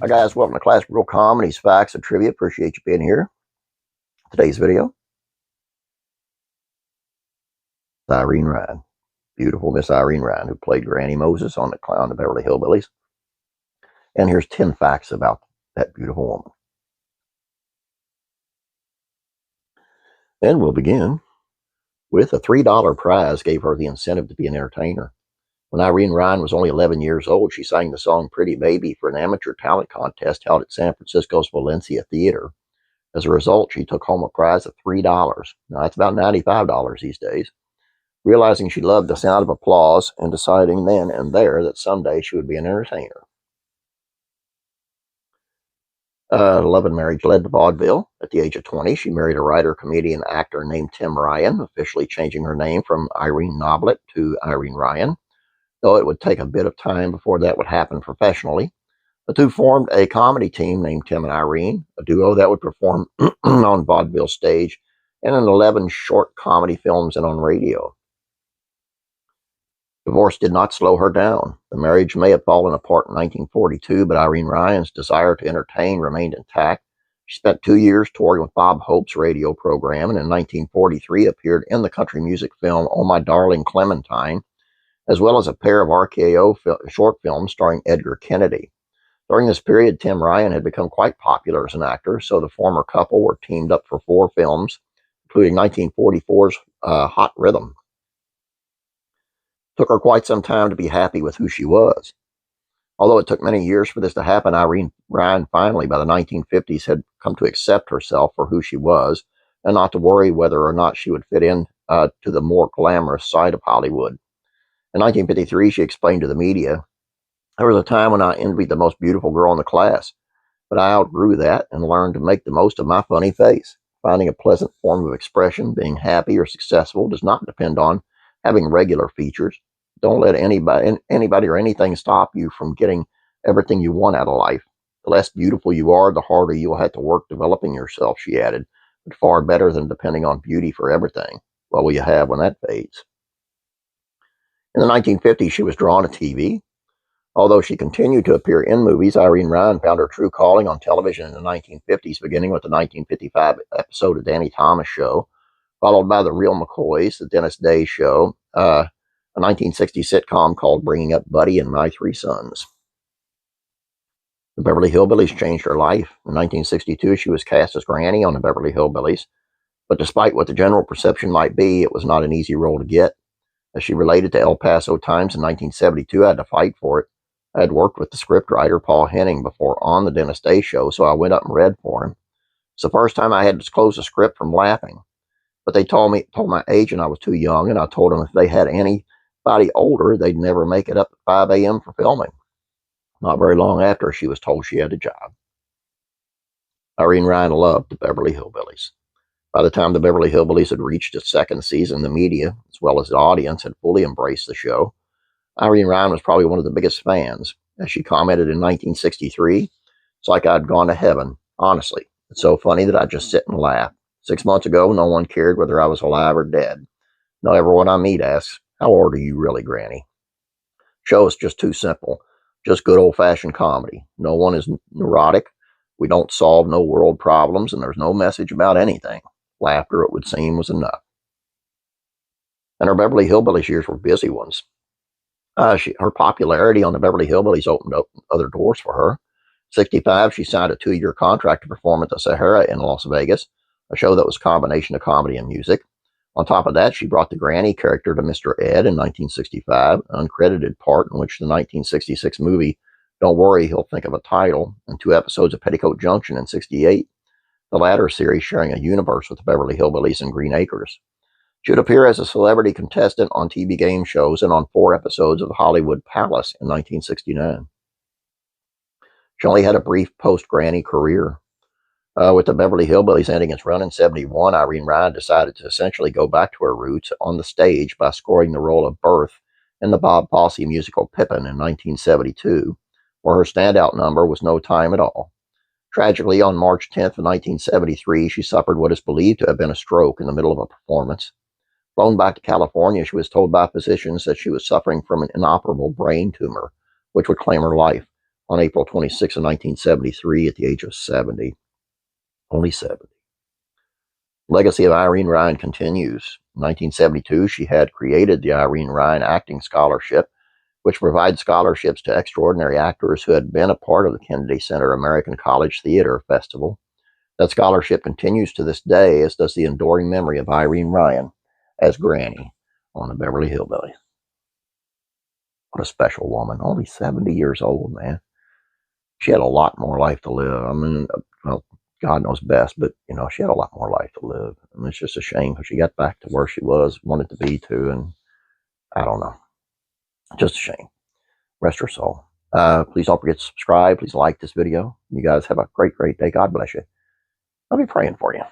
Hi guys, welcome to Classic Real Comedies, Facts, and Trivia. Appreciate you being here. Today's video, Irene Ryan. Beautiful Miss Irene Ryan, who played Granny Moses on the Beverly Hillbillies. And here's 10 facts about that beautiful woman. And we'll begin with a $3 prize gave her the incentive to be an entertainer. When Irene Ryan was only 11 years old, she sang the song Pretty Baby for an amateur talent contest held at San Francisco's Valencia Theater. As a result, she took home a prize of $3. Now, that's about $95 these days. Realizing she loved the sound of applause and deciding then and there that someday she would be an entertainer. Love and marriage led to vaudeville. At the age of 20, she married a writer, comedian, actor named Tim Ryan, officially changing her name from Irene Noblet to Irene Ryan, though it would take a bit of time before that would happen professionally. The two formed a comedy team named Tim and Irene, a duo that would perform on vaudeville stage and in 11 short comedy films and on radio. Divorce did not slow her down. The marriage may have fallen apart in 1942, but Irene Ryan's desire to entertain remained intact. She spent 2 years touring with Bob Hope's radio program, and in 1943 appeared in the country music film Oh My Darling Clementine, as well as a pair of RKO short films starring Edgar Kennedy. During this period, Tim Ryan had become quite popular as an actor, so the former couple were teamed up for 4 films, including 1944's Hot Rhythm. Took her quite some time to be happy with who she was. Although it took many years for this to happen, Irene Ryan finally, by the 1950s, had come to accept herself for who she was and not to worry whether or not she would fit in to the more glamorous side of Hollywood. In 1953, she explained to the media, "There was a time when I envied the most beautiful girl in the class, but I outgrew that and learned to make the most of my funny face. Finding a pleasant form of expression, being happy or successful, does not depend on having regular features. Don't let anybody or anything stop you from getting everything you want out of life. The less beautiful you are, the harder you'll have to work developing yourself," she added, "but far better than depending on beauty for everything. What will you have when that fades?" In the 1950s, she was drawn to TV. Although she continued to appear in movies, Irene Ryan found her true calling on television in the 1950s, beginning with the 1955 episode of Danny Thomas Show, followed by The Real McCoys, The Dennis Day Show, a 1960 sitcom called Bringing Up Buddy and My Three Sons. The Beverly Hillbillies changed her life. In 1962, she was cast as Granny on the Beverly Hillbillies, but despite what the general perception might be, it was not an easy role to get. As she related to El Paso Times in 1972, I had to fight for it. I had worked with the scriptwriter, Paul Henning, before on the Dennis Day Show, so I went up and read for him. It's the first time I had to close a script from laughing. But they told my agent I was too young, and I told them if they had anybody older, they'd never make it up at 5 a.m. for filming. Not very long after, she was told she had a job. Irene Ryan loved the Beverly Hillbillies. By the time the Beverly Hillbillies had reached its second season, the media, as well as the audience, had fully embraced the show. Irene Ryan was probably one of the biggest fans. As she commented in 1963, "It's like I'd gone to heaven. Honestly, it's so funny that I just sit and laugh. 6 months ago, no one cared whether I was alive or dead. Now everyone I meet asks, 'How old are you really, Granny?' Show is just too simple. Just good old-fashioned comedy. No one is neurotic. We don't solve no world problems, and there's no message about anything. Laughter, it would seem, was enough." And her Beverly Hillbillies years were busy ones. Her popularity on the Beverly Hillbillies opened up other doors for her. 65, she signed a 2-year contract to perform at the Sahara in Las Vegas, a show that was a combination of comedy and music. On top of that, she brought the Granny character to Mr. Ed in 1965, an uncredited part in which the 1966 movie Don't Worry, He'll Think of a Title, and 2 episodes of Petticoat Junction in 68, the latter series sharing a universe with the Beverly Hillbillies and Green Acres. She would appear as a celebrity contestant on TV game shows and on 4 episodes of Hollywood Palace in 1969. She only had a brief post-Granny career. With the Beverly Hillbillies ending its run in 71, Irene Ryan decided to essentially go back to her roots on the stage by scoring the role of Berthe in the Bob Fosse musical Pippin in 1972, where her standout number was No Time at All. Tragically, on March 10th of 1973, she suffered what is believed to have been a stroke in the middle of a performance. Flown back to California, she was told by physicians that she was suffering from an inoperable brain tumor, which would claim her life. on April 26 of 1973 at the age of 70. Only 70. Legacy of Irene Ryan continues. In 1972, she had created the Irene Ryan Acting Scholarship, which provides scholarships to extraordinary actors who had been a part of the Kennedy Center American College Theater Festival. That scholarship continues to this day, as does the enduring memory of Irene Ryan as Granny on the Beverly Hillbillies. What a special woman. Only 70 years old, man. She had a lot more life to live. I mean, well, God knows best, but, you know, she had a lot more life to live. And it's just a shame because she got back to where she wanted to be to, and I don't know. Just a shame. Rest her soul. Please don't forget to subscribe. Please like this video. You guys have a great, great day. God bless you. I'll be praying for you.